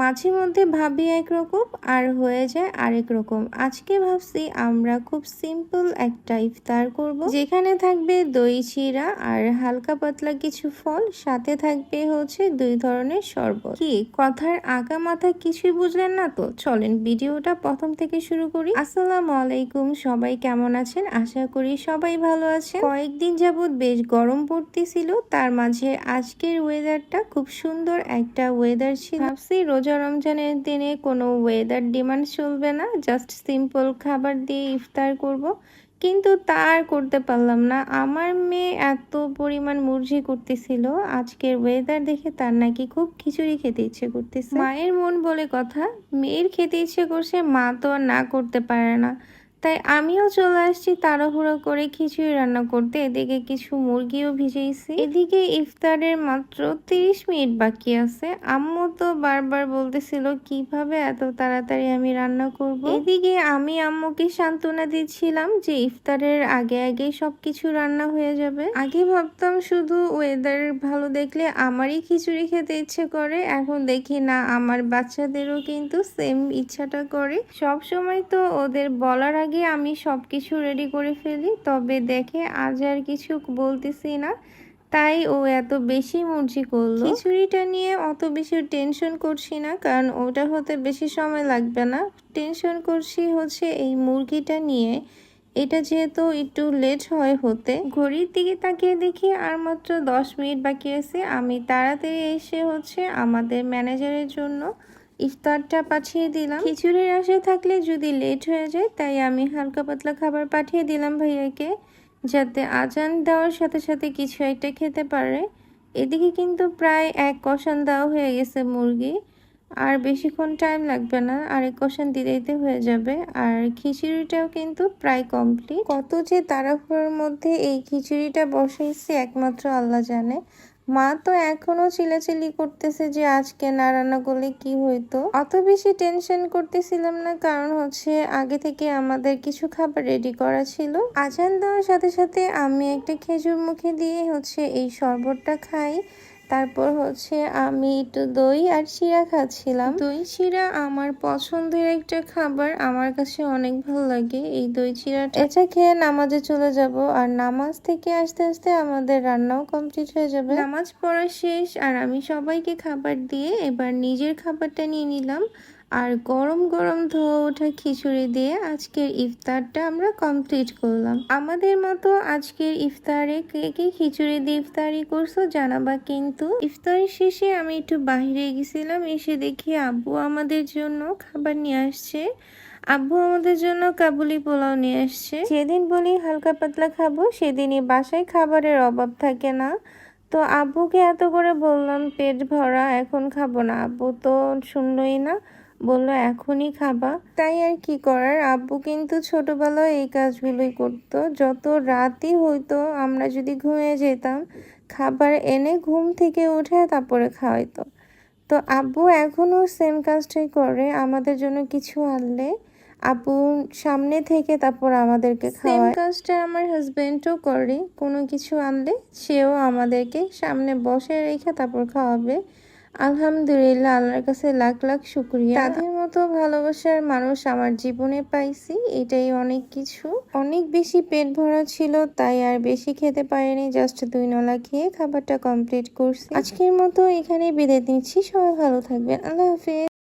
মাঝে মধ্যে ভাবি একরকম আর হয়ে যায় আরেক রকম। আজকে ভাবছি আমরা খুব সিম্পল একটা ইফতার করব, যেখানে থাকবে দই চিড়া আর হালকা পাতলা কিছু ফল, সাথে থাকবে হচ্ছে 2 ধরনের শরবত। কি কথার আগা মাথা কিছুই বুঝলেন না তো? চলেন ভিডিওটা প্রথম থেকে শুরু করি। আসসালামু আলাইকুম, সবাই কেমন আছেন? আশা করি সবাই ভালো আছেন। কয়েকদিন যাবত বেশ গরম পড়তেছিল, তার মাঝে আজকের ওয়েদারটা খুব সুন্দর একটা ওয়েদার ছিল। ভাবছি রোজা রমজানের দিনে কোনো ওয়েদার ডিমান্ড চলবে না, জাস্ট সিম্পল খাবার দিয়ে ইফতার করব। কিন্তু তা আর করতে পারলাম না। আমার মেয়ে এত পরিমাণ মুরঝি করতেছিল আজকের ওয়েদার দেখে, তার নাকি খুব খিচুড়ি খেতে ইচ্ছে করতেছে। মায়ের মন বলে কথা, মেয়ের খেতে ইচ্ছে করছে, মা তো আর না করতে পারে না। তাই আমিও চলে আসছি তাড়াহুড়ো করে খিচুড়ি রান্না করতে। এদিকে কিছু মুরগিও ভিজেইছি। এদিকে ইফতারের মাত্র 30 মিনিট বাকি আছে। আম্মু তো বারবার বলতেছিল কিভাবে এত তাড়াতাড়ি আমি রান্না করব। এদিকে আমি আম্মুকে সান্ত্বনা দিচ্ছিলাম যে ইফতারের আগে আগে সবকিছু রান্না হয়ে যাবে। আগে ভাবতাম শুধু ওয়েদার ভালো দেখলে আমারই খিচুড়ি খেতে ইচ্ছে করে, এখন দেখি না আমার বাচ্চাদেরও কিন্তু সেম ইচ্ছাটা করে। সব সময় তো ওদের বলার আগে আমি সবকিছু রেডি করে ফেলি, তবে দেখে আজ আর কিছু বলতেছি না, তাই ও এত বেশি মুরজি করলো। খিচুড়িটা নিয়ে অত বেশি টেনশন করছি না, কারণ ওটা হতে বেশি সময় লাগবে না। টেনশন করছি হচ্ছে এই মুরগিটা নিয়ে। এটা যেহেতু একটু লেট হয় হতে, ঘড়ির দিকে তাকিয়ে দেখি আর মাত্র 10 মিনিট বাকি আছে। আমি তাড়াতাড়ি এসে হচ্ছে আমাদের ম্যানেজারের জন্য ইফতারটা পাঠিয়ে দিলাম। খিচুড়ির আশায় থাকলে যদি লেট হয়ে যায়, তাই আমি হালকা পাতলা খাবার পাঠিয়ে দিলাম ভাইয়াকে, যাতে আজান দেওয়ার সাথে সাথে কিছু একটা খেতে পারে। এদিকে কিন্তু প্রায় 1 কষান দেওয়া হয়ে গেছে মুরগি, আর বেশিক্ষণ টাইম লাগবে না, আর 1 কষান দিতে হয়ে যাবে। আর খিচুড়িটাও কিন্তু প্রায় কমপ্লিট। কত যে তাড়াহুড়োর মধ্যে এই খিচুড়িটা বসাইছি একমাত্র আল্লাহ জানে। মা তো এখনো চিল্লাচিল্লি করতেছে যে আজকে না রান্না করলে কি হইতো। অত বেশি টেনশন করতেছিলাম না, কারণ হচ্ছে আগে থেকে আমাদের কিছু খাবার রেডি করা ছিল। আজান দেওয়ার সাথে সাথে আমি একটা খেজুর মুখে দিয়ে হচ্ছে এই শরবতটা খাই। তারপর হচ্ছে আমি একটু দই আর চিড়া খাচ্ছিলাম। দই চিড়া আমার পছন্দের একটা খাবার, আমার কাছে অনেক ভালো লাগে এই দই চিড়াটা। এটা খেয়ে নামাজে চলে যাব, আর নামাজ থেকে আসতে আসতে আমাদের রান্নাও কমপ্লিট হয়ে যাবে। নামাজ পড়া শেষ, আর আমি সবাইকে খাবার দিয়ে এবার নিজের খাবারটা নিয়ে নিলাম। আর গরম গরম ধোয়া ওঠা খিচুড়ি দিয়ে আজকের ইফতারটা আমরা কমপ্লিট করলাম। আমাদের মতো আজকের ইফতারে কে কে খিচুড়ি দিয়ে ইফতারি করছো জানাবা কিন্তু। ইফতারের শেষে আমি একটু বাইরে গেছিলাম, এসে দেখি আব্বু আমাদের জন্য খাবার নিয়ে আসছে। আব্বু আমাদের জন্য কাবুলি পোলাও নিয়ে আসছে। যেদিন বলি হালকা পাতলা খাবো, সেদিনই বাসায় খাবারের অভাব থাকে না। তো আব্বুকে এত করে বললাম পেট ভরা, এখন খাবো না। আব্বু তো শুনলই না, বললো এখনই খাবা। তাই আর কি করার, আব্বু কিন্তু ছোটবেলায় এই কাজগুলোই করতো। যত রাতই হইতো, আমরা যদি ঘুমিয়ে যেতাম, খাবার এনে ঘুম থেকে উঠে তারপরে খাওয়াইতো। তো আব্বু এখনো সেম কাজটাই করে, আমাদের জন্য কিছু আনলে আব্বু সামনে থেকে তারপর আমাদেরকে খাওয়ায়। সেম কাজটা আমার হাজবেন্ডও করে, কোনো কিছু আনলে সেও আমাদেরকে সামনে বসে রেখে তারপর খাওয়াবে। আলহামদুলিল্লাহ, আল্লাহর কাছে লাখ লাখ শুকরিয়া। তাদের মতো ভালোবাসার মানুষ আমার জীবনে পাইছি, এটাই অনেক কিছু। অনেক বেশি পেট ভরা ছিল, তাই আর বেশি খেতে পারিনি, জাস্ট 2 নলা খেয়ে খাবারটা কমপ্লিট করছি। আজকের মতো এখানে বিদায় নিচ্ছি, সবাই ভালো থাকবেন, আল্লাহ হাফেজ।